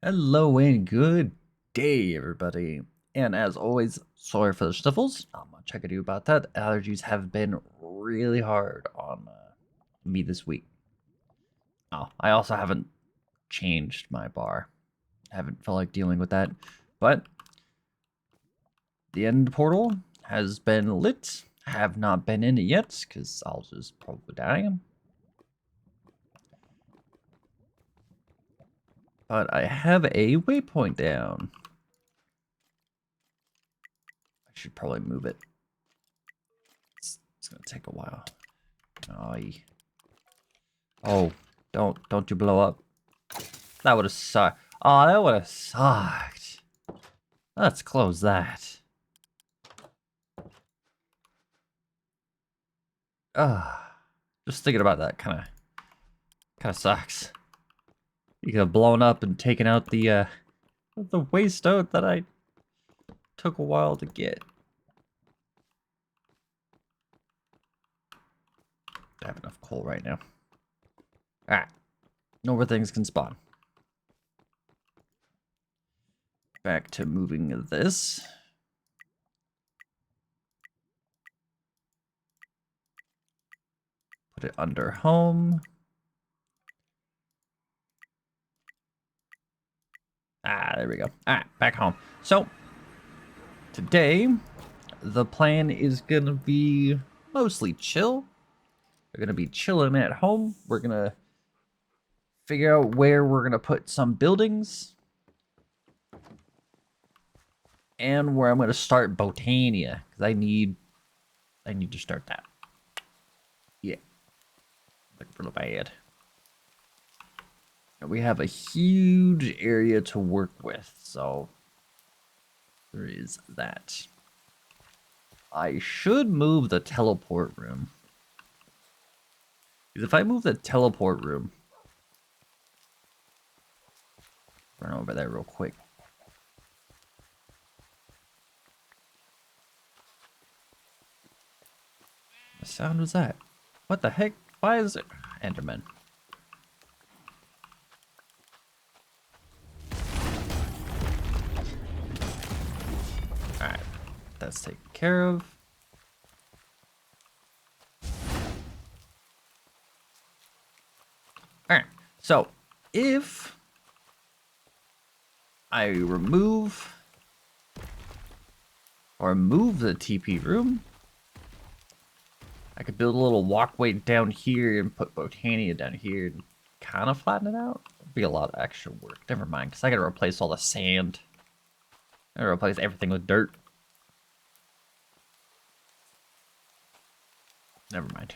Hello and good day, everybody. And as always, sorry for the sniffles. Not much I could do about that. Allergies have been really hard on me this week. Oh, I also haven't changed my bar. I haven't felt like dealing with that. But the end portal has been lit. Have not been in it yet, because I'll just probably die. But I have a waypoint down. I should probably move it. It's gonna take a while. Oh, don't you blow up. That would have sucked. Oh, that would have sucked. Let's close that. Just thinking about that kind of sucks. You could have blown up and taken out the waste out that I took a while to get. I have enough coal right now. Alright. Know where things can spawn. Back to moving this. Put it under home. There we go. Alright, back home. So, today, the plan is gonna be mostly chill. We're gonna be chilling at home. We're gonna figure out where we're gonna put some buildings. And where I'm gonna start Botania. Because I need to start that. Yeah. Like real bad. And we have a huge area to work with, so there is that. I should move the teleport room. Because if I move the teleport room, run over there real quick. What sound was that? What the heck? Why is it Enderman? Alright, that's taken care of. Alright, so if I remove or move the TP room, I could build a little walkway down here and put Botania down here and kind of flatten it out. It'd be a lot of extra work. Never mind, because I gotta replace all the sand. I gotta replace everything with dirt. Never mind.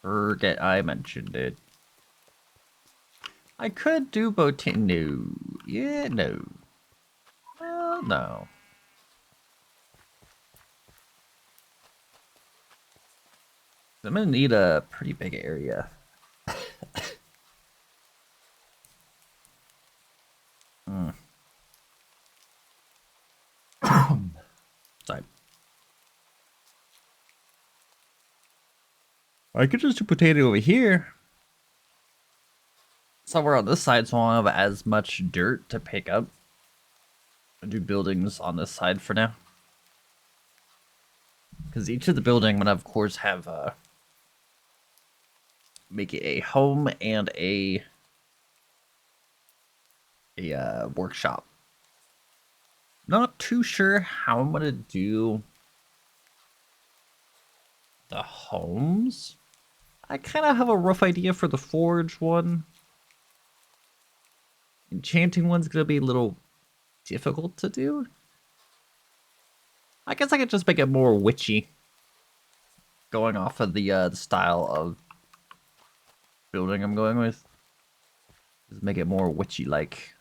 Forget I mentioned it. I could do Botania. No. Yeah, no. Well, no. I'm gonna need a pretty big area. Sorry. I could just do potato over here. Somewhere on this side, so I don't have as much dirt to pick up. I'll do buildings on this side for now. Because each of the building, I'm gonna of course have make it a home and a workshop. Not too sure how I'm gonna do the homes. I kind of have a rough idea for the forge one. Enchanting one's gonna be a little difficult to do. I guess I could just make it more witchy, going off of the style of building I'm going with. Just make it more witchy-like.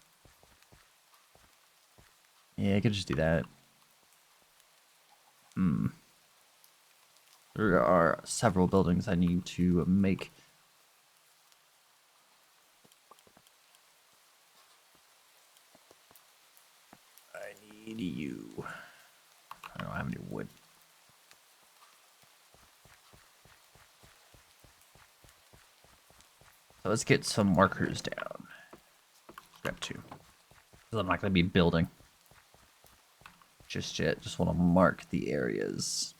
Yeah, I could just do that. There are several buildings I need to make. I need you. I don't have any wood. So let's get some markers down. Grab 2. Because I'm not going to be building just yet. Just want to mark the areas.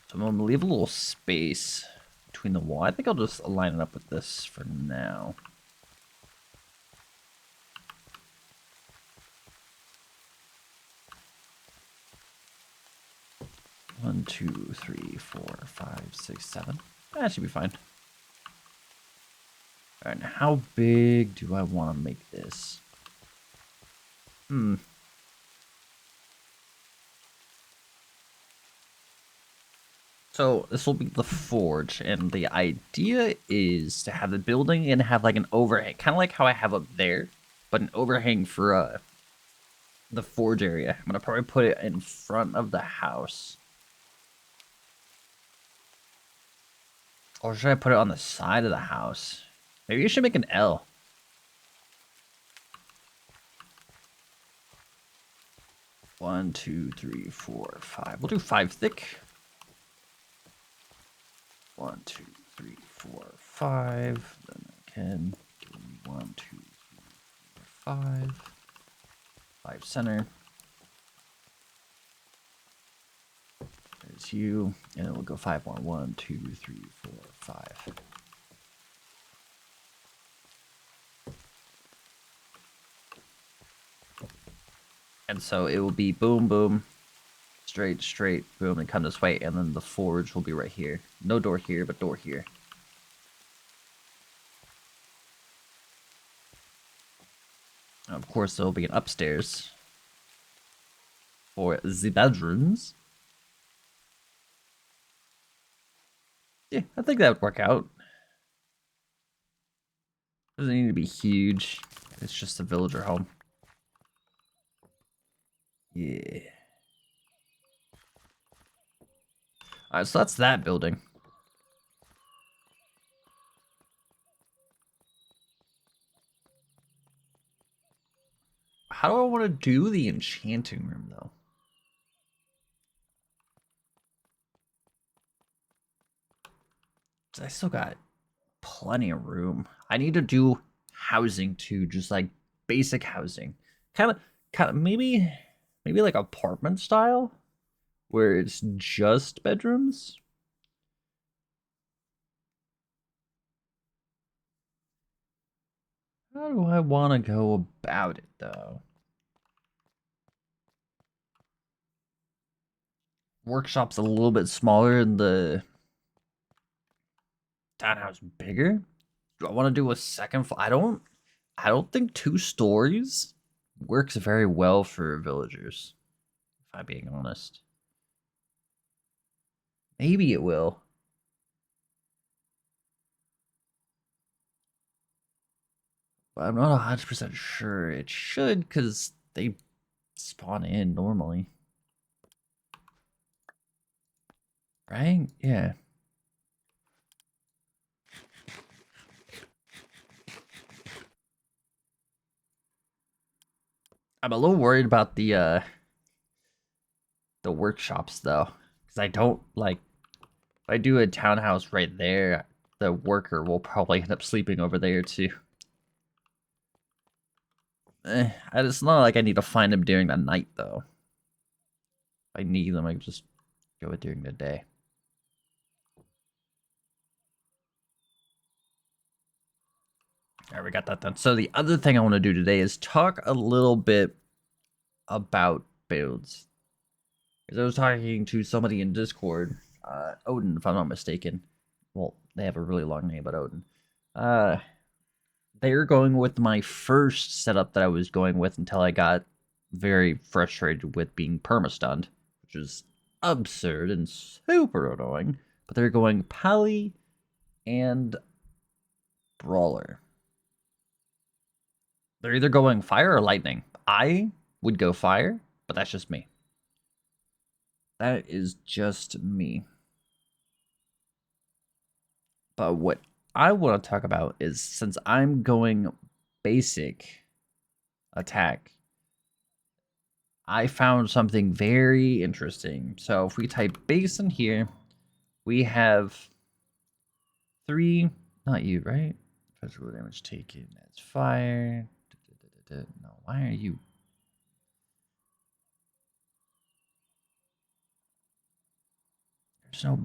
So I'm going to leave a little space between the wall. I think I'll just line it up with this for now. One, 2, 3, 4, 5, 6, 7. That should be fine. Alright, now how big do I want to make this? So this will be the forge, and the idea is to have the building and have like an overhang, kind of like how I have up there, but an overhang for the forge area. I'm gonna probably put it in front of the house, or should I put it on the side of the house? Maybe you should make an L. One, 2, 3, 4, 5. We'll do 5 thick. 1, 2, 3, 4, 5. Then I can do 1, 2, 3, 4, 5. 5 center. There's you, and then we'll go 5 more. 1, 2, 3, 4, 5. And so it will be boom, boom, straight, straight, boom, and come this way, and then the forge will be right here. No door here, but door here. And of course, there will be an upstairs for the bedrooms. Yeah, I think that would work out. Doesn't need to be huge. It's just a villager home. Yeah. Alright, so that's that building. How do I want to do the enchanting room, though? I still got plenty of room. I need to do housing too, just like basic housing. Kind of maybe like apartment style where it's just bedrooms. How do I want to go about it though? Workshop's a little bit smaller and the townhouse bigger. Do I want to do a second floor? I don't think 2 stories works very well for villagers, if I'm being honest. Maybe it will. But I'm not 100% sure. It should, because they spawn in normally. Right? Yeah. I'm a little worried about the workshops though. Because I don't like if I do a townhouse right there, the worker will probably end up sleeping over there too. It's not like I need to find them during the night though. If I need them, I can just go it during the day. Alright, we got that done. So the other thing I want to do today is talk a little bit about builds. Because I was talking to somebody in Discord, Odin, if I'm not mistaken. Well, they have a really long name, but Odin. They're going with my first setup that I was going with until I got very frustrated with being permastunned, which is absurd and super annoying. But they're going Pally and Brawler. They're either going fire or lightning. I would go fire, but that's just me. That is just me. But what I want to talk about is since I'm going basic attack, I found something very interesting. So if we type base in here, we have 3, not you, right? Physical damage taken as fire. No, why are you? There's no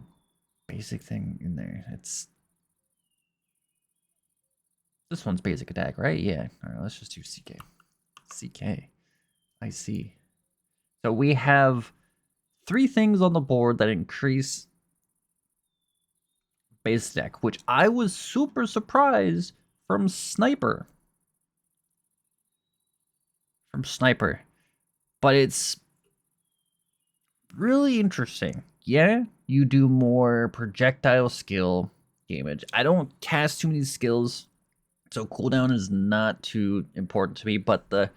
basic thing in there. It's this one's basic attack, right? Yeah. All right, let's just do CK. CK. I see. So we have 3 things on the board that increase base deck, which I was super surprised from Sniper. But it's really interesting. Yeah, you do more projectile skill damage. I don't cast too many skills, so cooldown is not too important to me, but the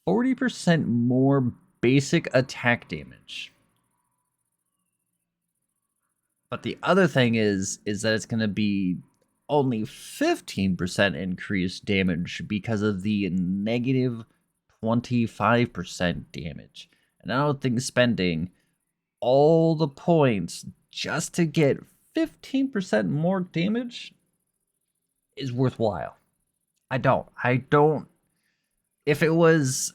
40% more basic attack damage. But the other thing is that it's going to be only 15% increased damage because of the negative 25% damage. And I don't think spending all the points just to get 15% more damage is worthwhile. I don't. If it was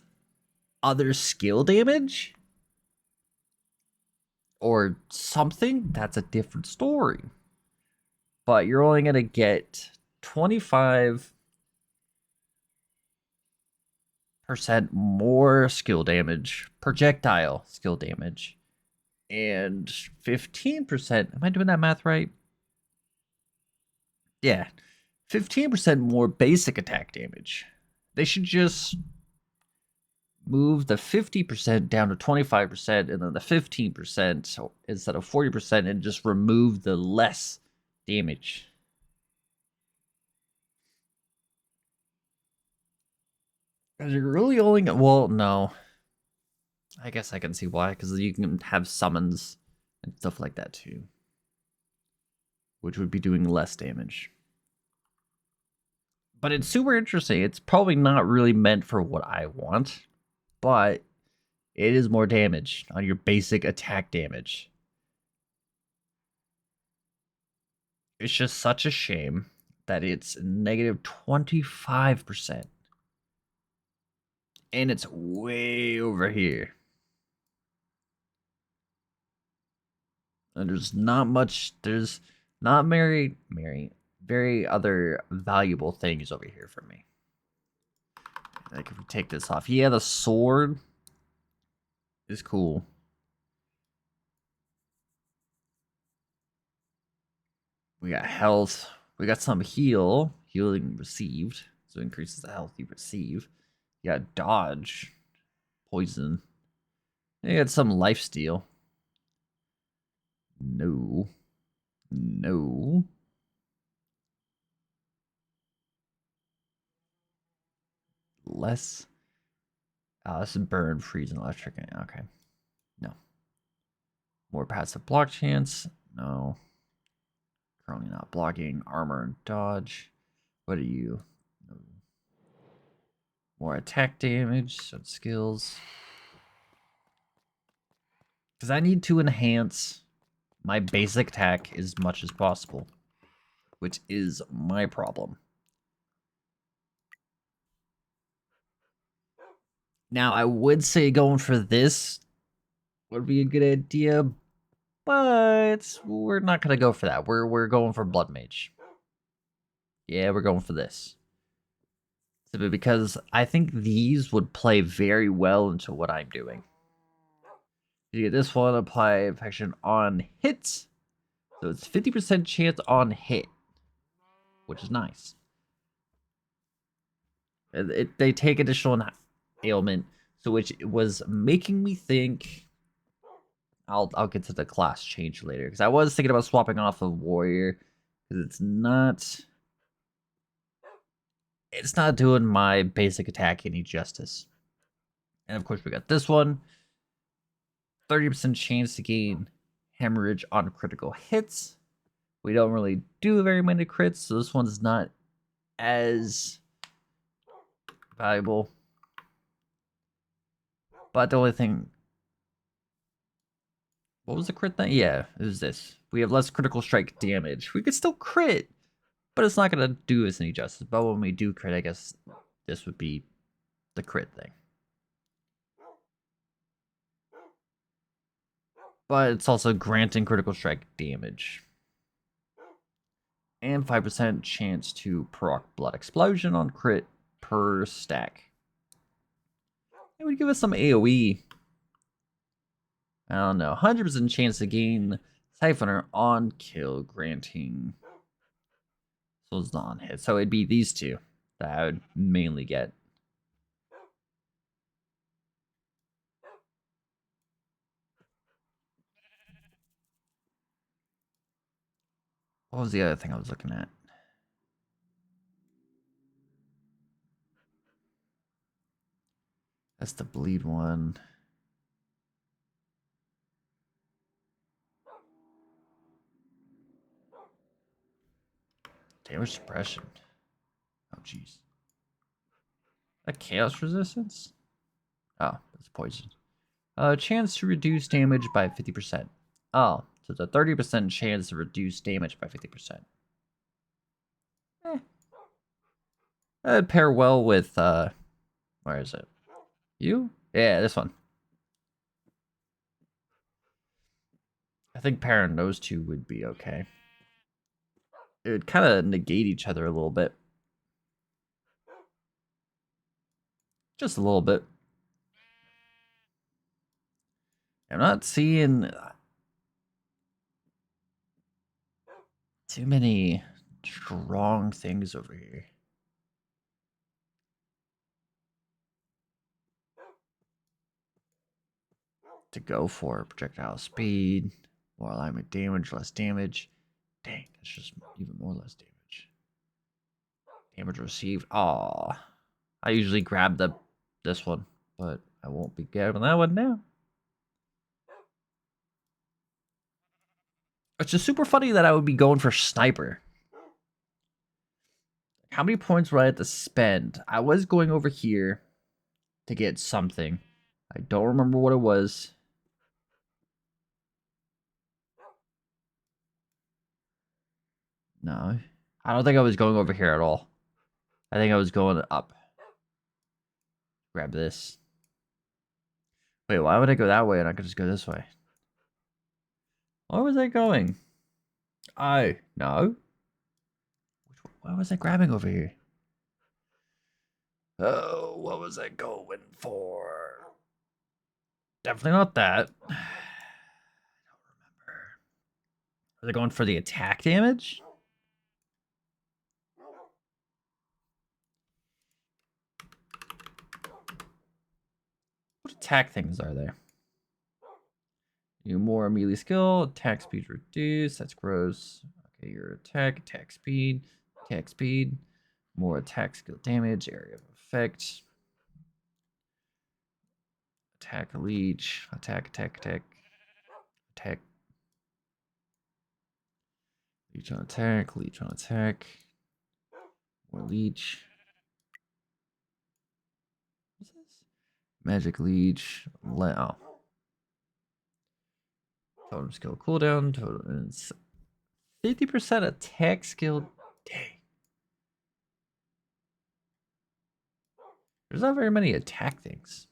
other skill damage or something, that's a different story. But you're only going to get 25% more skill damage, projectile skill damage, and 15%. Am I doing that math right? Yeah. 15% more basic attack damage. They should just move the 50% down to 25% and then the 15% instead of 40% and just remove the less damage. Because you're really only. Well, no. I guess I can see why. Because you can have summons and stuff like that too, which would be doing less damage. But it's super interesting. It's probably not really meant for what I want, but it is more damage on your basic attack damage. It's just such a shame that it's negative 25%. And it's way over here. And there's not much, there's not very other valuable things over here for me. Like if we take this off, yeah, the sword is cool. We got health. We got some healing received, so increases the health you receive. You got dodge, poison. You got some life steal. No, no. Less. Oh, this is burn, freeze, and electric. Okay, no. More passive block chance. No. Currently not blocking. Armor and dodge. What are you? No. More attack damage. So skills. Because I need to enhance my basic attack as much as possible, which is my problem. Now, I would say going for this would be a good idea, but we're not gonna go for that. We're going for Blood Mage. Yeah, we're going for this. Simply because I think these would play very well into what I'm doing. You get this one, apply infection on hits. So it's 50% chance on hit, which is nice. They take additional ailment, so which was making me think. I'll get to the class change later because I was thinking about swapping off a warrior because it's not doing my basic attack any justice. And of course we got this one, 30% chance to gain hemorrhage on critical hits. We don't really do very many crits, so this one's not as valuable. But the only thing... What was the crit thing? Yeah, it was this. We have less critical strike damage. We could still crit, but it's not going to do us any justice. But when we do crit, I guess this would be the crit thing. But it's also granting critical strike damage. And 5% chance to proc blood explosion on crit per stack. It would give us some AoE. I don't know. 100% chance to gain Siphoner on kill, granting souls on hit. So it'd be these two that I would mainly get. What was the other thing I was looking at? That's the bleed one. Damage suppression. Oh, jeez. That chaos resistance? Oh, that's poison. Chance to reduce damage by 50%. Oh, so it's a 30% chance to reduce damage by 50%. That'd pair well with, where is it? You? Yeah, this one. I think pairing those two would be okay. It would kind of negate each other a little bit. Just a little bit. I'm not seeing too many strong things over here. To go for projectile speed, more alignment damage, less damage. Dang, that's just even more less damage. Damage received. Aw. I usually grab this one, but I won't be grabbing that one now. It's just super funny that I would be going for sniper. How many points would I have to spend? I was going over here to get something. I don't remember what it was. No. I don't think I was going over here at all. I think I was going up. Grab this. Wait, why would I go that way and I could just go this way? Where was I going? Oh, no. What was I grabbing over here? Oh, what was I going for? Definitely not that. I don't remember. Was I going for the attack damage? What attack things are there? You more melee skill, attack speed reduced. That's gross. Okay, your attack speed, more attack skill damage, area of effect, attack leech, attack, leech on attack, more leech. What's this? Magic leech, oh. Totem skill cooldown, total 50% attack skill. Dang. There's not very many attack things.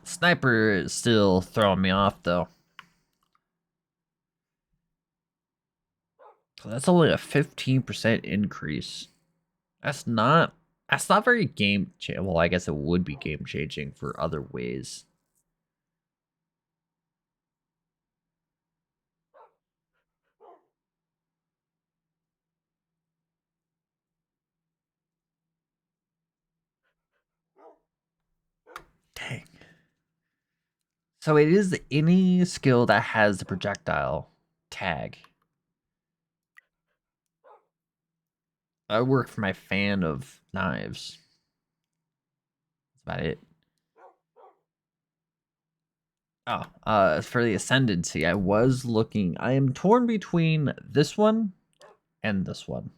Sniper is still throwing me off though. So that's only a 15% increase. That's not very game changing. Well, I guess it would be game changing for other ways. Dang. So it is any skill that has the projectile tag. I work for my fan of knives. That's about it. For the Ascendancy, I was looking. I am torn between this one and this one.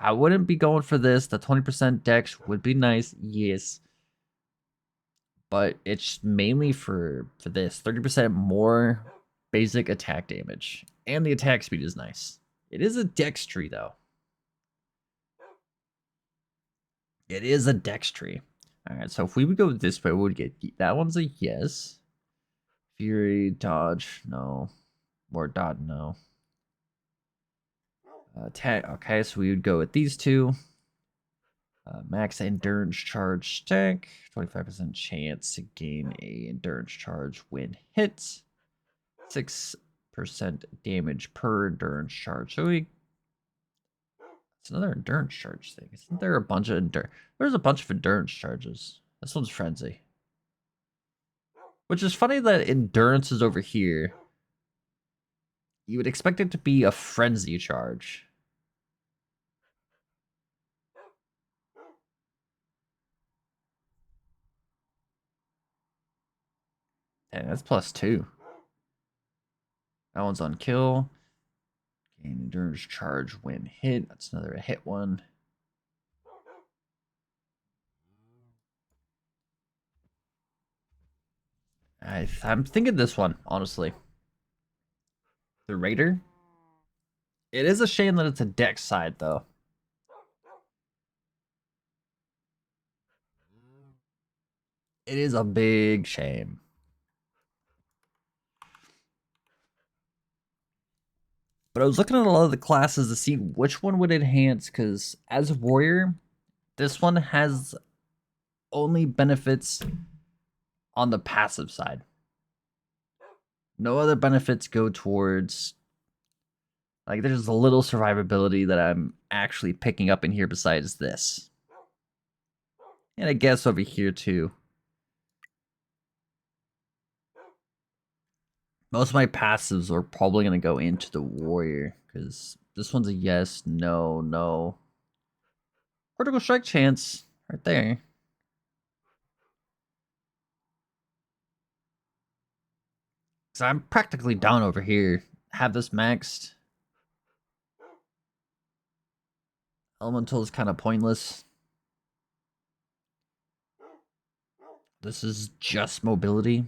I wouldn't be going for this. The 20% dex would be nice, yes. But it's mainly for this. 30% more basic attack damage. And the attack speed is nice. It is a dex tree, though. It is a dex tree. Alright, so if we would go this way, we would get... That one's a yes. Fury, dodge, no. More dot, no. Attack, okay, so we would go with these two. Max endurance charge stack, 25% chance to gain a endurance charge when hit, 6% damage per endurance charge. So it's another endurance charge thing. Isn't there a bunch of There's a bunch of endurance charges. This one's frenzy, which is funny that endurance is over here. You would expect it to be a frenzy charge. And that's +2. That one's on kill. Gain endurance charge when hit. That's another hit one. I'm thinking this one, honestly. The Raider. It is a shame that it's a dex side, though. It is a big shame. But I was looking at a lot of the classes to see which one would enhance, because as a warrior, this one has only benefits on the passive side. No other benefits go towards... Like, there's a little survivability that I'm actually picking up in here besides this. And I guess over here, too. Most of my passives are probably going to go into the warrior, because this one's a yes, no, no. Critical strike chance, right there. So I'm practically down over here. Have this maxed. Elemental is kind of pointless. This is just mobility.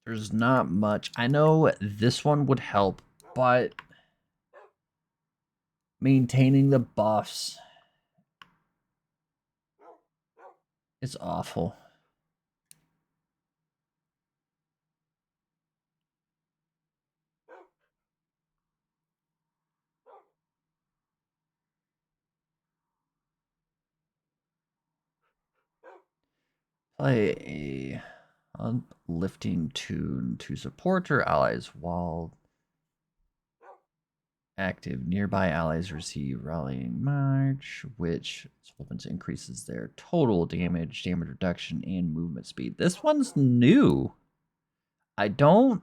There's not much. I know this one would help, but maintaining the buffs is awful. Play a uplifting tune to support your allies while active. Nearby allies receive rallying march, which increases their total damage, damage reduction, and movement speed. This one's new. I don't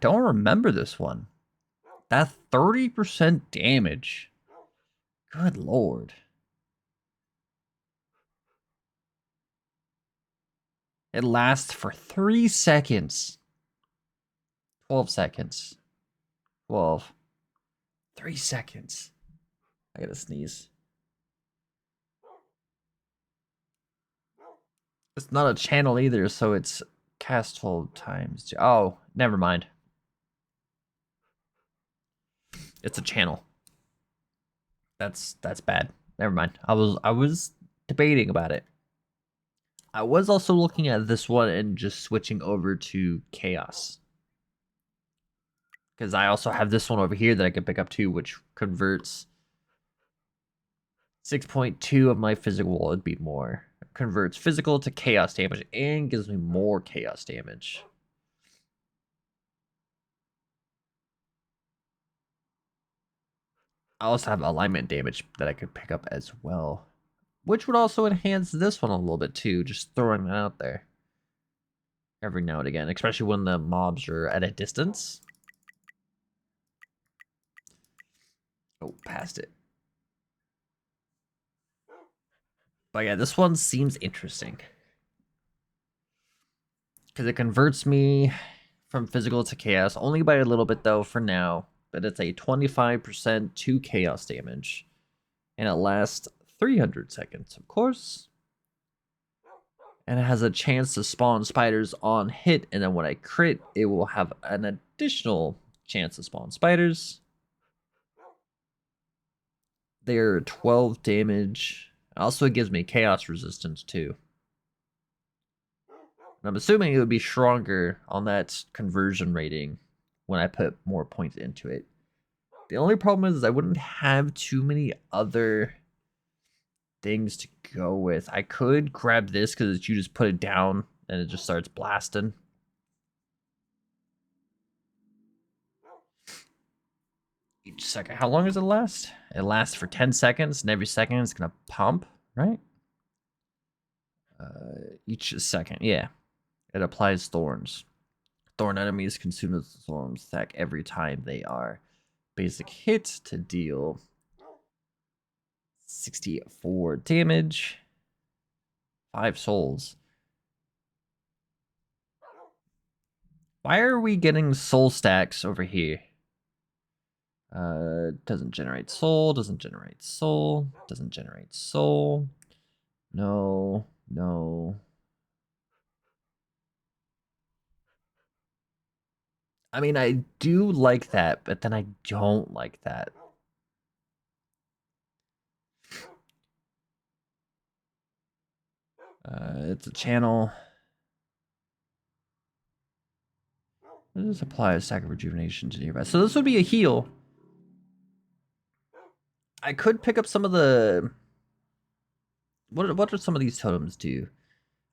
remember this one. That 30% damage. Good lord. It lasts for 3 seconds. 12 seconds. 12. 3 seconds. I gotta sneeze. It's not a channel either, so it's cast 12 times. Oh, never mind. It's a channel. That's bad. Never mind. I was debating about it. I was also looking at this one and just switching over to Chaos. Because I also have this one over here that I can pick up too, which converts 6.2 of my physical would be more. Converts physical to chaos damage and gives me more chaos damage. I also have alignment damage that I could pick up as well, which would also enhance this one a little bit too, just throwing that out there every now and again, especially when the mobs are at a distance. Oh, past it. But yeah, this one seems interesting. because it converts me from physical to chaos, only by a little bit though for now. But it's a 25% to chaos damage, and it lasts 300 seconds, of course. And it has a chance to spawn spiders on hit, and then when I crit, it will have an additional chance to spawn spiders. They're 12 damage. Also, it gives me chaos resistance too. And I'm assuming it would be stronger on that conversion rating when I put more points into it. The only problem is I wouldn't have too many other things to go with. I could grab this because you just put it down and it just starts blasting. Each second. How long does it last? It lasts for 10 seconds, and every second it's going to pump, right? Each second, yeah. It applies thorns. Thorn enemies consume the thorn stack every time they are basic hit to deal 64 damage. 5 souls. Why are we getting soul stacks over here? Doesn't generate soul, doesn't generate soul, doesn't generate soul. No, no. I mean, I do like that, but then I don't like that. It's a channel. Let's apply a stack of rejuvenation to nearby. So this would be a heal. I could pick up some of the... What do some of these totems do?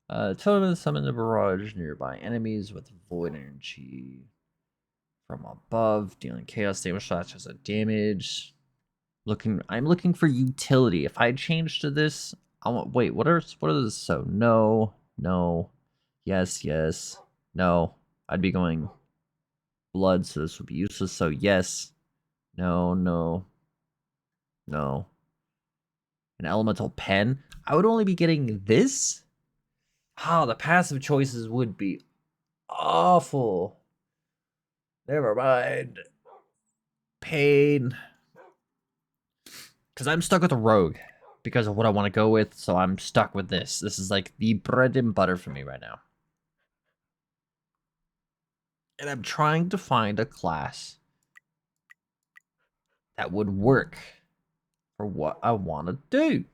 Totems summon the barrage nearby enemies with void energy from above, dealing chaos damage slash as a damage. I'm looking for utility. If I change to this, I want. Wait, what are this? So no, no, yes, yes, no. I'd be going blood, so this would be useless. So yes, no, no, no. An elemental pen. I would only be getting this. Ah, the passive choices would be awful. Never mind. Pain. Because I'm stuck with a rogue because of what I want to go with, so I'm stuck with this. This is like the bread and butter for me right now. And I'm trying to find a class that would work for what I want to do.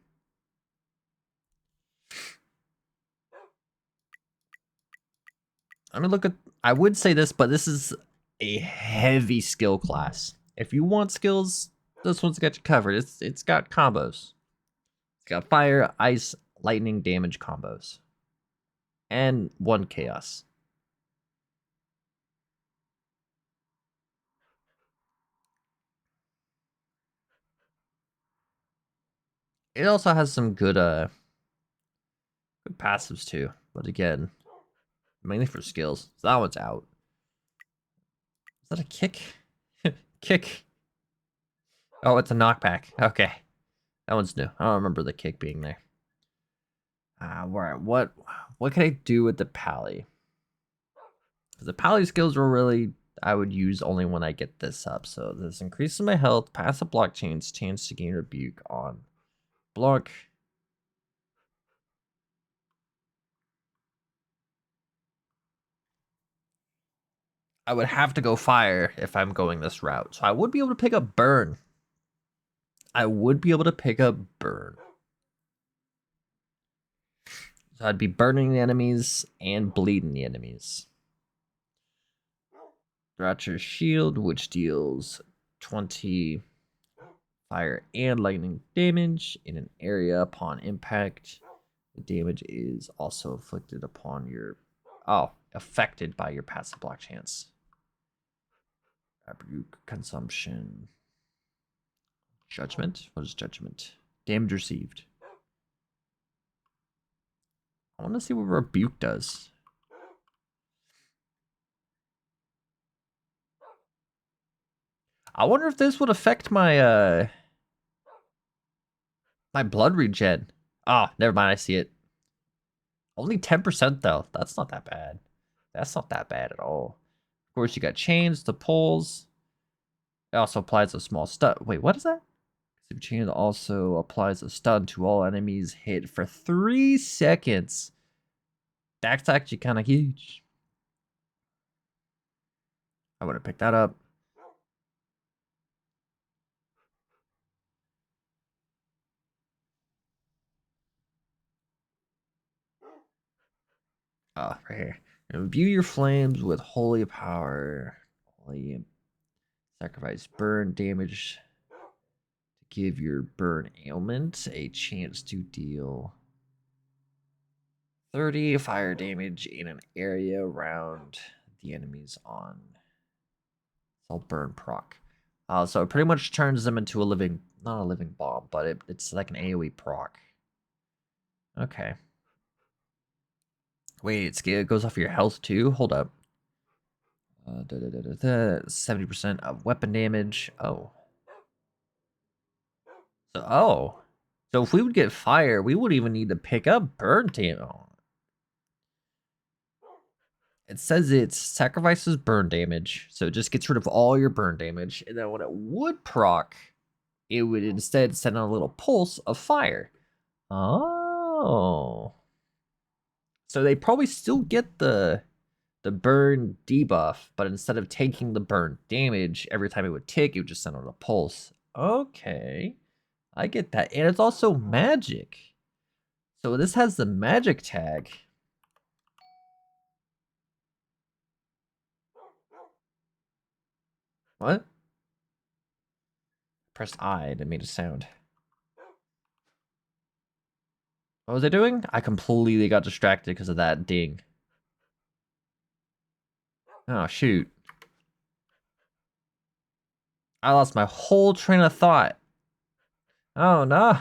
I mean, look at. I would say this, but this is a heavy skill class. If you want skills, this one's got you covered. It's got combos. It's got fire, ice, lightning, damage combos, and 1 chaos. It also has some good passives too, but again, mainly for skills. So that one's out. Is that a kick? Kick. Oh, it's a knockback. Okay. That one's new. I don't remember the kick being there. What can I do with the pally? The pally skills were really I would use only when I get this up. So this increases my health, passive block chance to gain rebuke on block. I would have to go fire if I'm going this route. So I would be able to pick up burn. I would be able to pick up burn. So I'd be burning the enemies and bleeding the enemies. Thrasher's Shield, which deals 20 fire and lightning damage in an area upon impact. The damage is also inflicted upon your... Oh, affected by your passive block chance. Rebuke consumption. Judgment? What is judgment? Damage received. I want to see what rebuke does. I wonder if this would affect my my blood regen. Ah, oh, never mind, I see it. Only 10% though. That's not that bad. That's not that bad at all. Of course, you got chains, the pulls. It also applies a small stun. Wait, what is that? Super chain also applies a stun to all enemies hit for 3 seconds. That's actually kind of huge. I would have picked that up. Oh, right here. Imbue your flames with holy power. Holy sacrifice burn damage to give your burn ailment a chance to deal 30 fire damage in an area around the enemies on. It's all burn proc. So it pretty much turns them into a living, not a living bomb, but it's like an AoE proc. Okay. Wait, it goes off your health too? Hold up. 70% of weapon damage. Oh. So if we would get fire, we wouldn't even need to pick up burn damage. Oh. It says it sacrifices burn damage, so it just gets rid of all your burn damage. And then when it would proc, it would instead send out a little pulse of fire. Oh. So they probably still get the burn debuff, but instead of taking the burn damage every time it would tick, it would just send out a pulse. Okay. I get that. And it's also magic. So this has the magic tag. What? Pressed I and it made a sound. What was I doing? I completely got distracted because of that ding. Oh, shoot. I lost my whole train of thought. Oh, no.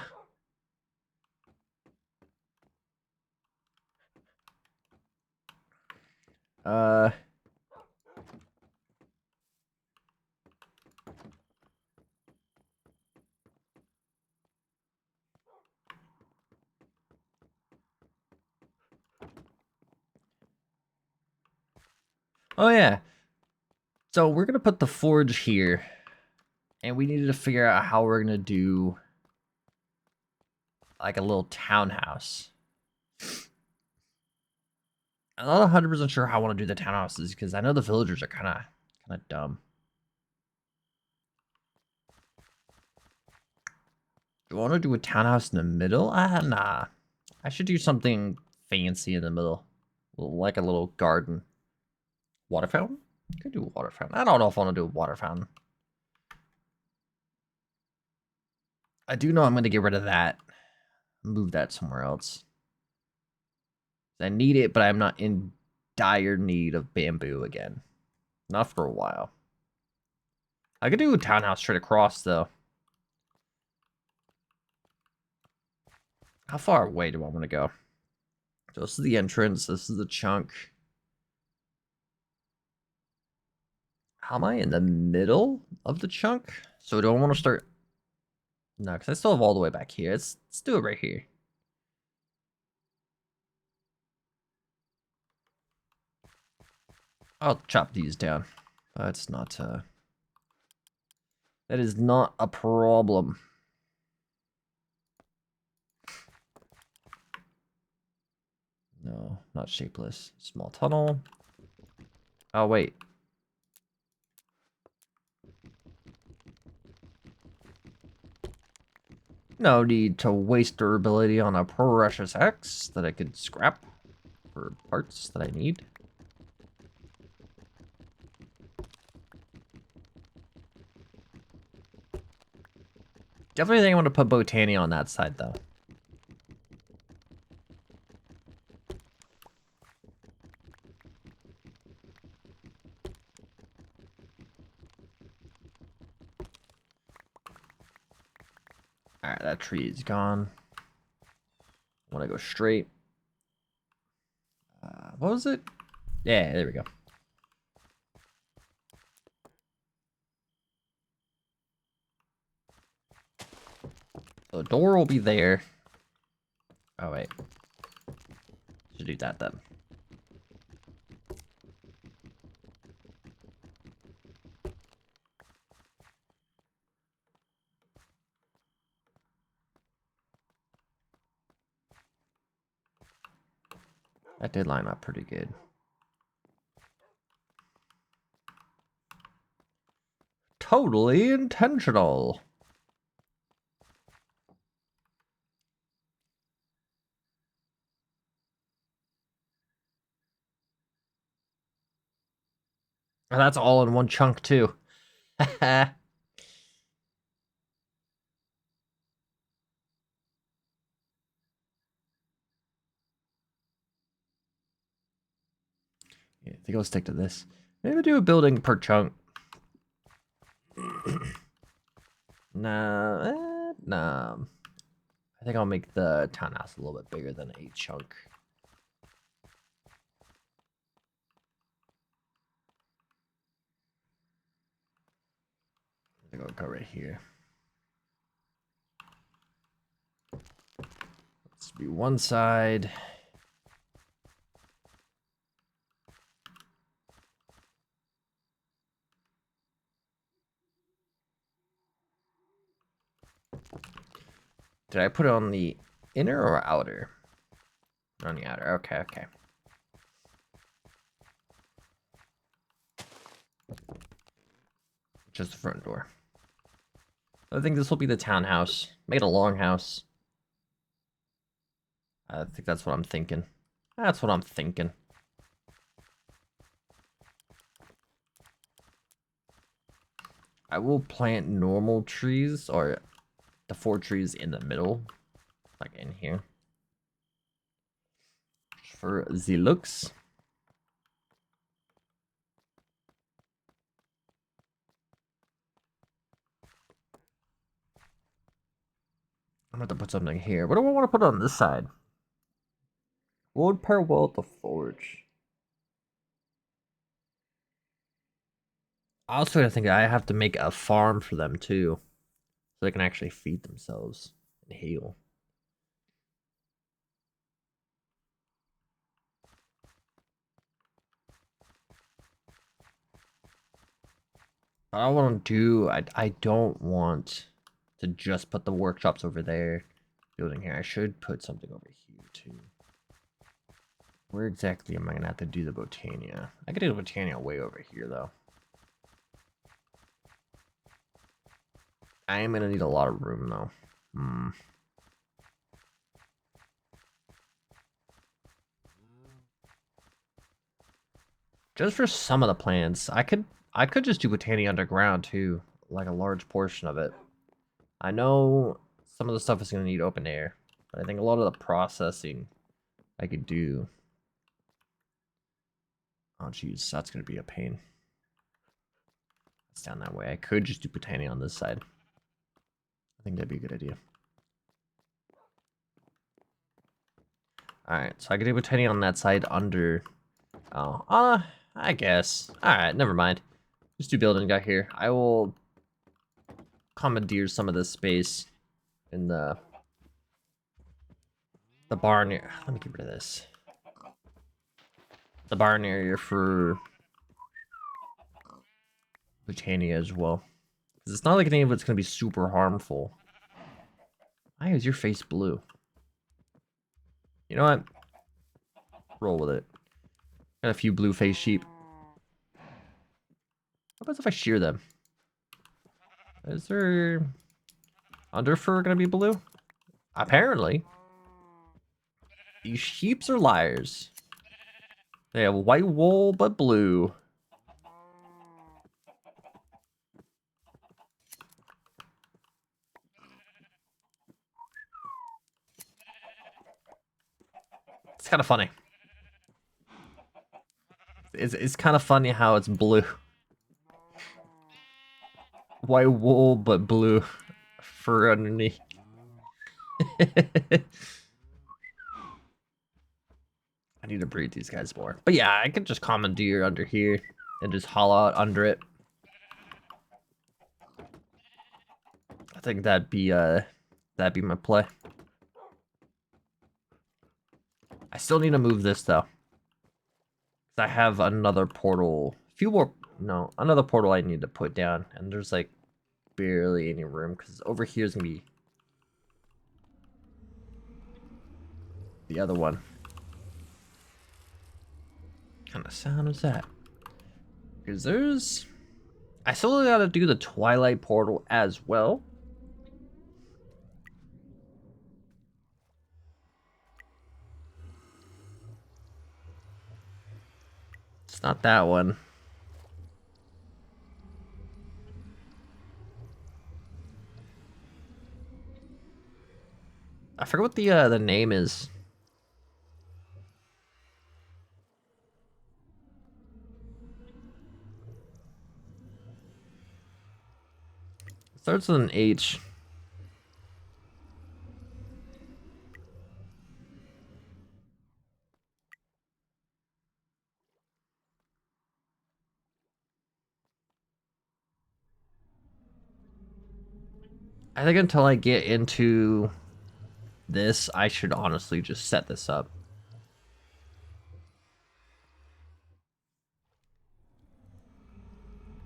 Uh... Oh, yeah. So we're going to put the forge here. And we needed to figure out how we're going to do like a little townhouse. I'm not 100% sure how I want to do the townhouses because I know the villagers are kind of dumb. Do I want to do a townhouse in the middle? Nah. I should do something fancy in the middle. Like a little garden. Water fountain? Could do a water fountain. I don't know if I want to do a water fountain. I do know I'm going to get rid of that. Move that somewhere else. I need it, but I'm not in dire need of bamboo again. Not for a while. I could do a townhouse straight across, though. How far away do I want to go? So this is the entrance. This is the chunk. How am I in the middle of the chunk? So do I want to start? No, because I still have all the way back here. Let's do it right here. I'll chop these down. That's not that is not a problem. No, not shapeless. Small tunnel. Oh, wait. No need to waste durability on a precious X that I could scrap for parts that I need. Definitely think I want to put Botania on that side, though. Alright, that tree is gone. I want to go straight. What was it? Yeah, there we go. So the door will be there. Oh, wait. Should do that then. That did line up pretty good. Totally intentional. And that's all in one chunk too. Yeah, I think I'll stick to this. Maybe do a building per chunk. Nah. I think I'll make the townhouse a little bit bigger than a chunk. I think I'll go right here. Let's be one side. Did I put it on the inner or outer? On the outer. Okay. Just the front door. I think this will be the townhouse. Make it a long house. I think that's what I'm thinking. That's what I'm thinking. I will plant normal trees, or the 4 trees in the middle, like in here. For the looks. I'm going to put something here. What do I want to put on this side? What would pair well with the forge? Also, I think I have to make a farm for them too, so they can actually feed themselves and heal. I want to do. I don't want to just put the workshops over there, building here. I should put something over here too. Where exactly am I gonna have to do the Botania? I could do the Botania way over here though. I am gonna need a lot of room though. Just for some of the plants, I could just do Botania underground too, like a large portion of it. I know some of the stuff is gonna need open air, but I think a lot of the processing I could do. Oh jeez, that's gonna be a pain. It's down that way. I could just do Botania on this side. I think that'd be a good idea. Alright, so I could do Botania on that side under... Oh, I guess. Alright, never mind. Just do building guy here. I will commandeer some of this space in the barn area. Let me get rid of this. The barn area for Botania as well. Because it's not like any of it's going to be super harmful. Why is your face blue? You know what? Roll with it. Got a few blue face sheep. How about if I shear them? Is there underfur going to be blue? Apparently. These sheeps are liars. They have white wool but blue. It's kind of funny. It's kind of funny how it's blue. White wool but blue fur underneath. I need to breed these guys more. But yeah, I could just commandeer under here and just hollow out under it. I think that'd be my play. I still need to move this though. I have another portal. Another portal I need to put down, and there's like barely any room because over here is gonna be the other one. kind of sound is that? Because there's... I still gotta do the Twilight Portal as well. It's not that one. I forget what the name is. It starts with an H. I think until I get into this, I should honestly just set this up.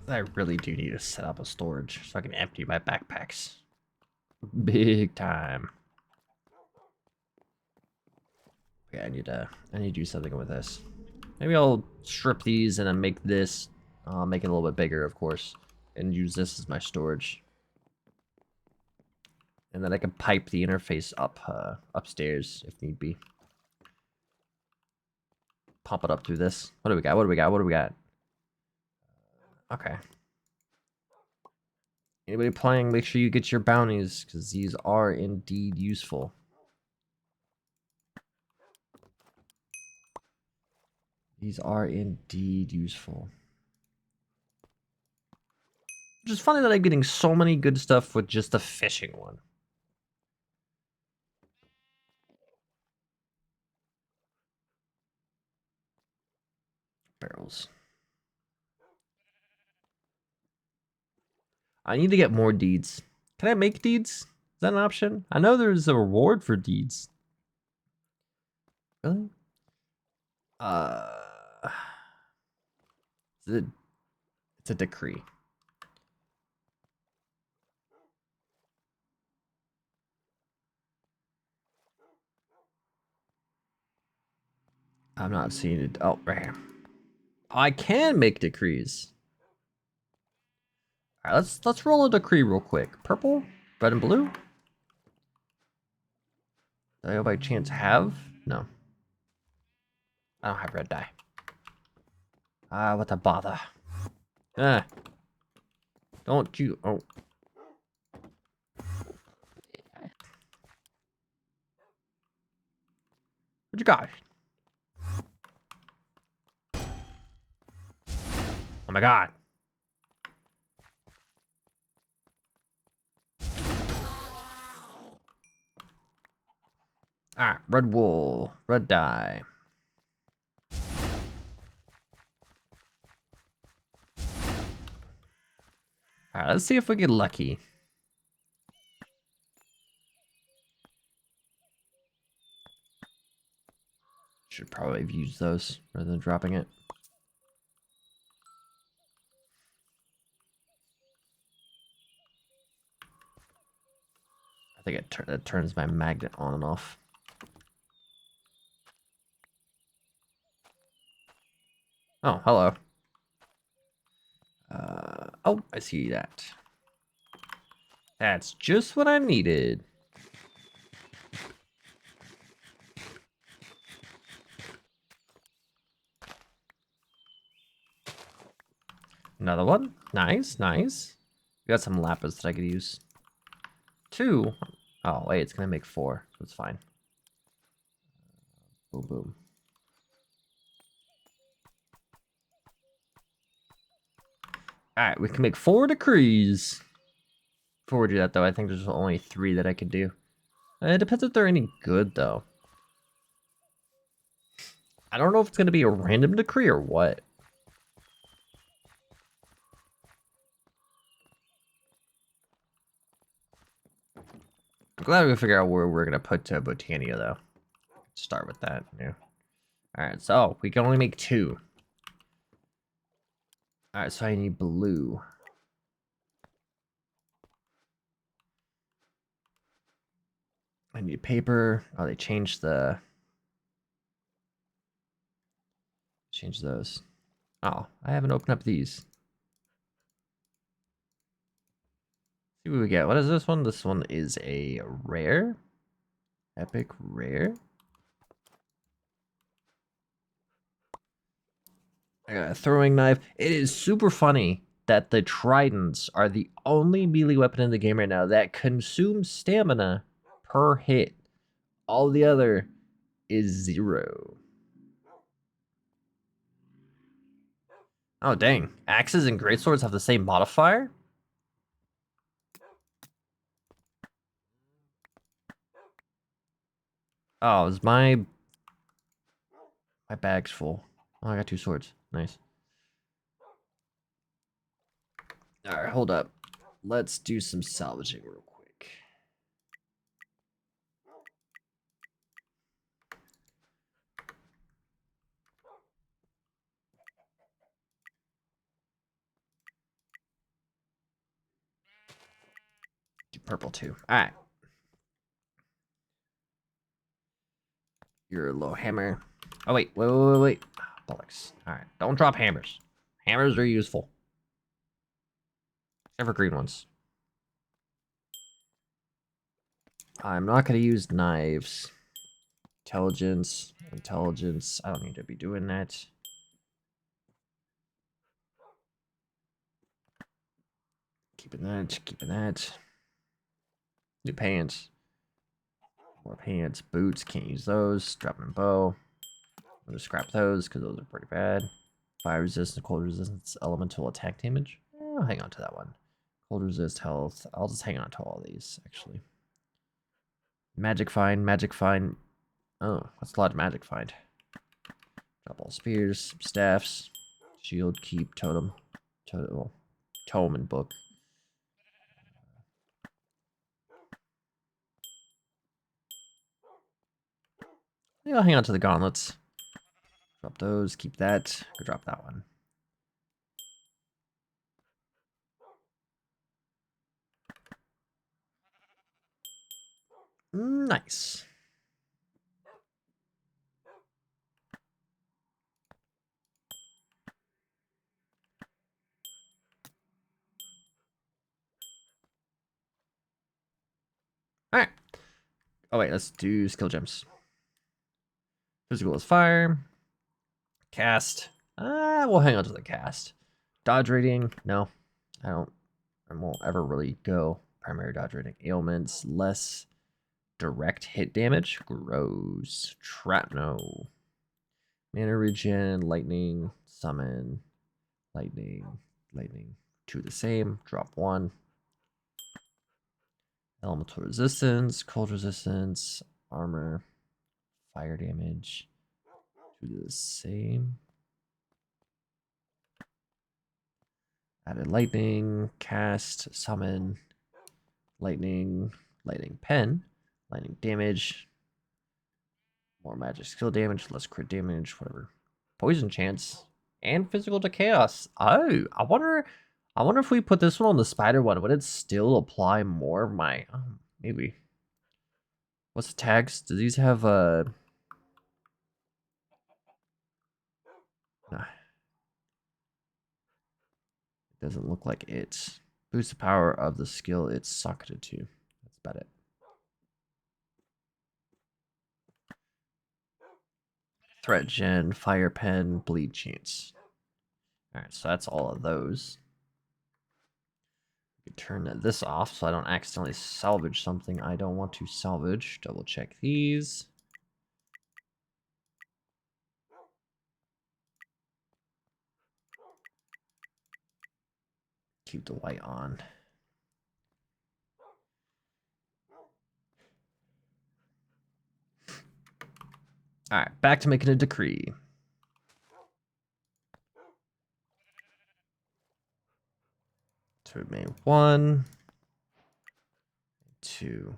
I really do need to set up a storage so I can empty my backpacks. Big time. Okay, I need to do something with this. Maybe I'll strip these and then make this, make it a little bit bigger, of course, and use this as my storage. And then I can pipe the interface up upstairs if need be. Pump it up through this. What do we got? What do we got? What do we got? Okay. Anybody playing, make sure you get your bounties, because these are indeed useful. These are indeed useful. Which is funny that I'm getting so many good stuff with just the fishing one. Barrels. I need to get more deeds. Can I make deeds? Is that an option? I know there's a reward for deeds. Really? It's a decree. I'm not seeing it. Oh, right here. I can make decrees. All right, let's roll a decree real quick. Purple, red, and blue. Do I by chance have? No. I don't have red dye. What a bother. Ah. Don't you... Oh. What you got? Oh my god. Alright, red wool. Red dye. Alright, let's see if we get lucky. Should probably have used those rather than dropping it. I think it turns my magnet on and off. Oh, hello. Oh, I see that. That's just what I needed. Another one. Nice, nice. We got some lapis that I could use. 2. Oh, wait, it's gonna make 4, so it's fine. Boom, boom. Alright, we can make 4 decrees. Before we do that, though, I think there's only 3 that I could do. It depends if they're any good, though. I don't know if it's gonna be a random decree or what. I'm glad we figure out where we're gonna put Botania, though. Start with that. Yeah. Alright, so we can only make 2. Alright, so I need blue. I need paper. Oh, they changed the Change those. Oh, I haven't opened up these. See what we get. What is this one? This one is a rare. Epic rare. I got a throwing knife. It is super funny that the tridents are the only melee weapon in the game right now that consumes stamina per hit. All the other is 0. Oh, dang. Axes and greatswords have the same modifier? Oh, is my bag's full. Oh, I got 2 swords. Nice. Alright, hold up. Let's do some salvaging real quick. Do purple too. Alright. You're a low hammer. Oh, wait. Bollocks. Alright, don't drop hammers. Hammers are useful. Except for green ones. I'm not going to use knives. Intelligence. I don't need to be doing that. Keeping that. New pants. More pants. Boots, can't use those. Dropping bow. I'll just scrap those because those are pretty bad. Fire resistance, cold resistance, elemental attack damage. I'll hang on to that one. Cold resist, health. I'll just hang on to all these, actually. Magic find. Oh, that's a lot of magic find. Drop all spears, staffs, shield, keep, totem, tome and book. I'll hang on to the gauntlets. Drop those, keep that. Go drop that one. Nice. All right. Oh wait, let's do skill gems. Physical is fire. Cast. We'll hang on to the cast. Dodge rating. No, I won't ever really go primary dodge rating. Ailments. Less direct hit damage. Gross. Trap. No. Mana regen. Lightning. Summon. Lightning. 2 the same. Drop 1. Elemental resistance. Cold resistance. Armor. Fire damage. 2 the same. Added lightning, cast, summon, lightning pen, lightning damage, more magic skill damage, less crit damage, whatever. Poison chance and physical to chaos. Oh, I wonder if we put this one on the spider one, would it still apply more of my maybe. What's the tags? Do these have nah, it doesn't look like it. Boost the power of the skill it's socketed to. That's about it. Threat gen, fire pen, bleed chance. Alright, so that's all of those. We can turn this off so I don't accidentally salvage something I don't want to salvage. Double check these. Keep the white on. Alright, back to making a decree. So we made 1, 2.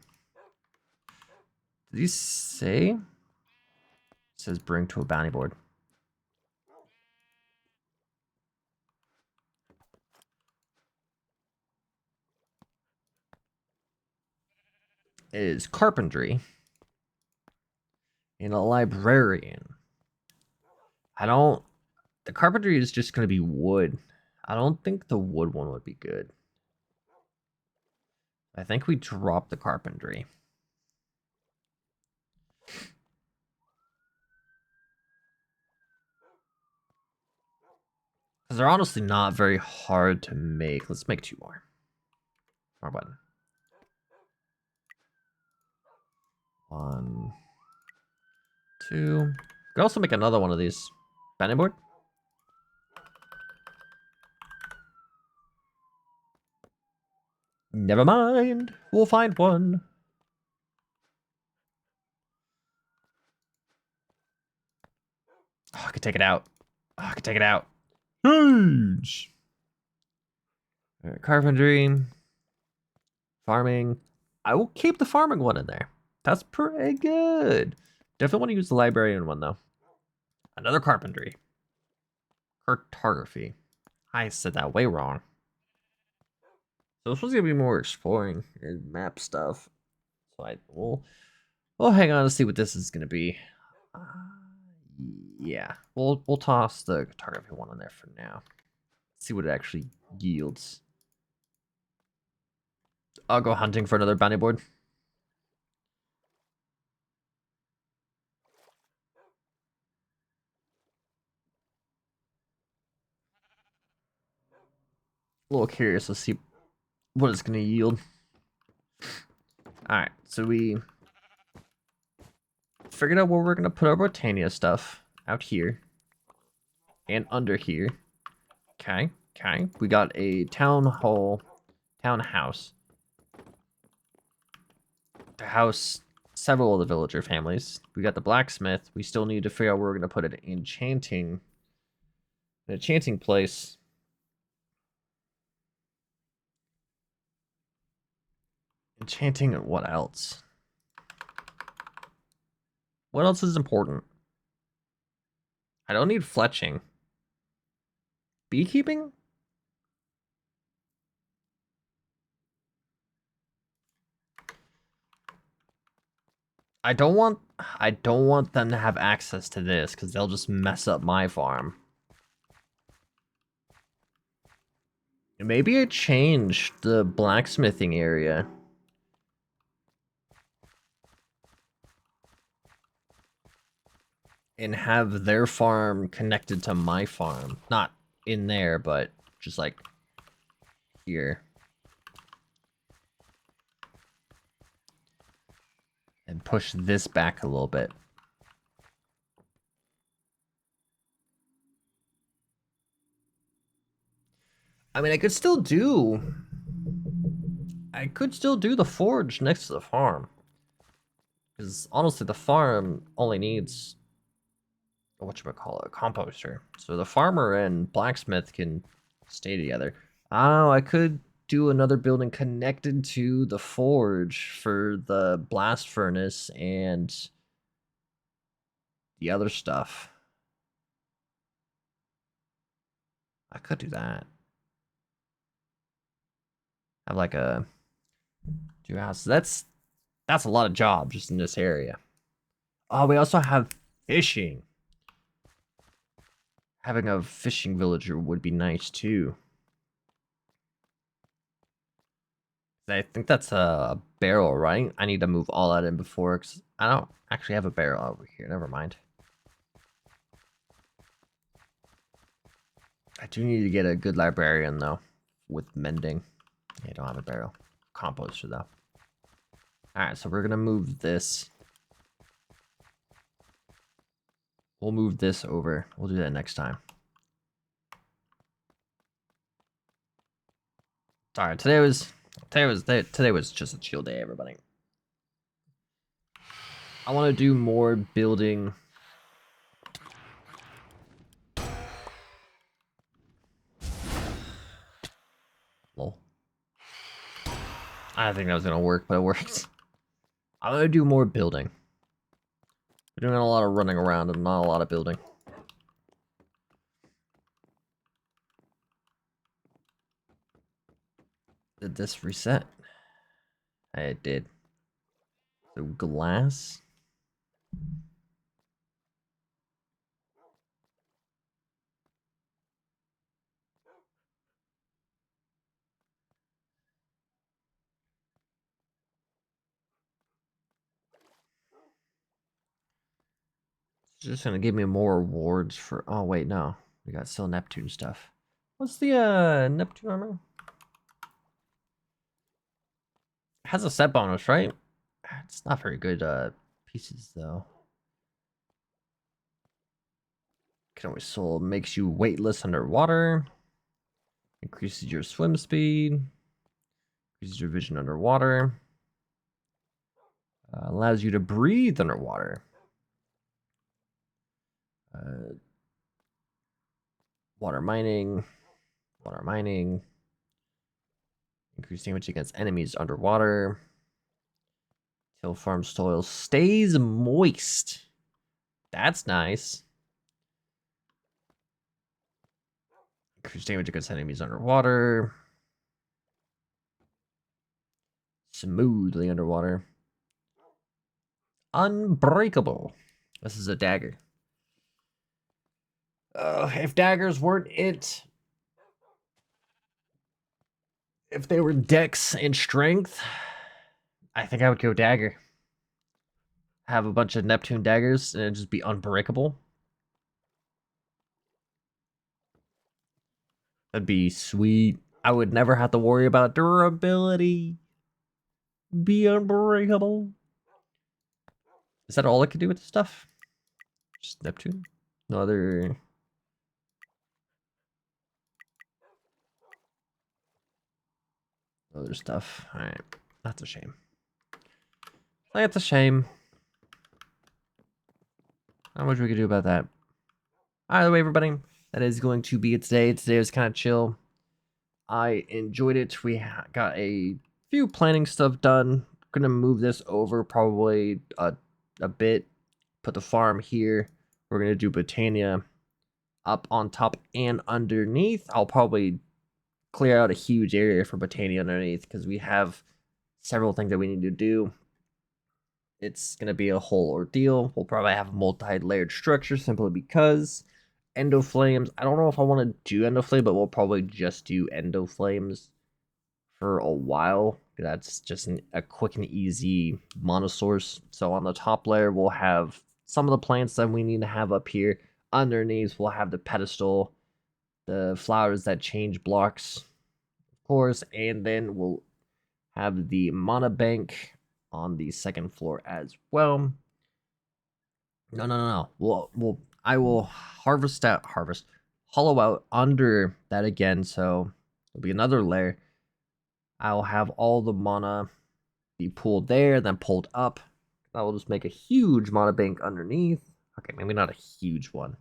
Did these say? It says bring to a bounty board. It is carpentry and a librarian. I don't The carpentry is just going to be wood. I don't think the wood one would be good. I think we drop the carpentry. Because they're honestly not very hard to make. Let's make 2 more. Wrong button. 1, 2. We could also make another one of these. Bending board? Never mind. We'll find one. Oh, I could take it out. Oh, I could take it out. Huge. Carpentry. Farming. I will keep the farming one in there. That's pretty good. Definitely want to use the librarian one, though. Another carpentry. Cartography. I said that way wrong. So this one's going to be more exploring and map stuff. So we'll hang on to see what this is going to be. Yeah, we'll toss the cartography one in there for now. See what it actually yields. I'll go hunting for another bounty board. A little curious to see what it's going to yield. Alright, so we figured out where we're going to put our Botania stuff. Out here. And under here. Okay. We got a townhouse. To house several of the villager families. We got the blacksmith. We still need to figure out where we're going to put an enchanting place. Enchanting and what else? What else is important? I don't need fletching. Beekeeping? I don't want them to have access to this because they'll just mess up my farm. Maybe I change the blacksmithing area. And have their farm connected to my farm. Not in there, but just like here. And push this back a little bit. I mean, I could still do the forge next to the farm. Because honestly, the farm only needs a composter. So the farmer and blacksmith can stay together. Oh, I could do another building connected to the forge for the blast furnace and the other stuff. I could do that. Have like a 2 house. That's a lot of jobs just in this area. Oh, we also have fishing. Having a fishing villager would be nice too. I think that's a barrel, right? I need to move all that in before, because I don't actually have a barrel over here. Never mind. I do need to get a good librarian, though, with mending. Yeah, I don't have a barrel. Composter, though. Alright, so we're going to move this. We'll move this over. We'll do that next time. Sorry, today was just a chill day, everybody. I want to do more building. Lol. I don't think that was gonna work, but it worked. I want to do more building. We're doing a lot of running around and not a lot of building. Did this reset? It did. So glass. It's just gonna give me more rewards for. Oh wait, no, we got still Neptune stuff. What's the Neptune armor? It has a set bonus, right? It's not very good pieces though. Can always soul makes you weightless underwater. Increases your swim speed. Increases your vision underwater. Allows you to breathe underwater. Water mining. Water mining. Increased damage against enemies underwater. Till farm soil stays moist. That's nice. Increased damage against enemies underwater. Smoothly underwater. Unbreakable. This is a dagger. If daggers weren't it, if they were dex and strength, I think I would go dagger. Have a bunch of Neptune daggers and it'd just be unbreakable. That'd be sweet. I would never have to worry about durability. Be unbreakable. Is that all I could do with this stuff? Just Neptune? No other stuff. Alright. That's a shame. That's a shame. Not much we could do about that. Either way, everybody, that is going to be it today. Today was kind of chill. I enjoyed it. We got a few planning stuff done. Gonna move this over probably a bit. Put the farm here. We're gonna do Botania up on top and underneath. I'll probably clear out a huge area for Botania underneath because we have several things that we need to do. It's going to be a whole ordeal. We'll probably have a multi-layered structure simply because Endo Flames. I don't know if I want to do Endo Flame, but we'll probably just do Endo Flames for a while. That's just a quick and easy mono source. So on the top layer, we'll have some of the plants that we need to have up here. Underneath, we'll have the pedestal, the flowers that change blocks, of course, and then we'll have the mana bank on the second floor as well. No. I will hollow out under that again. So there'll be another layer. I'll have all the mana be pulled there, then pulled up. I will just make a huge mana bank underneath. Okay, maybe not a huge one,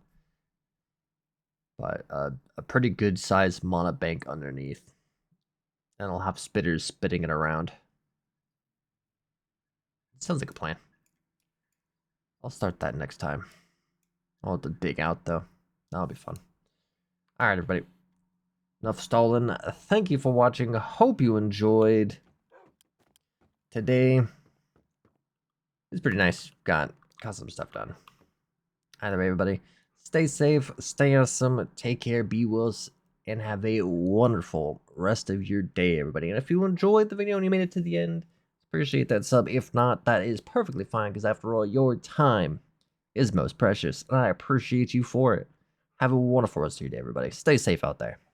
but a pretty good sized mana bank underneath. And I'll have spitters spitting it around. Sounds like a plan. I'll start that next time. I'll have to dig out though. That'll be fun. Alright, everybody. Enough stalling. Thank you for watching. Hope you enjoyed. Today is pretty nice. Got some stuff done. Either way, everybody. Stay safe, stay awesome, take care, be well, and have a wonderful rest of your day, everybody. And if you enjoyed the video and you made it to the end, appreciate that sub. If not, that is perfectly fine, because after all, your time is most precious, and I appreciate you for it. Have a wonderful rest of your day, everybody. Stay safe out there.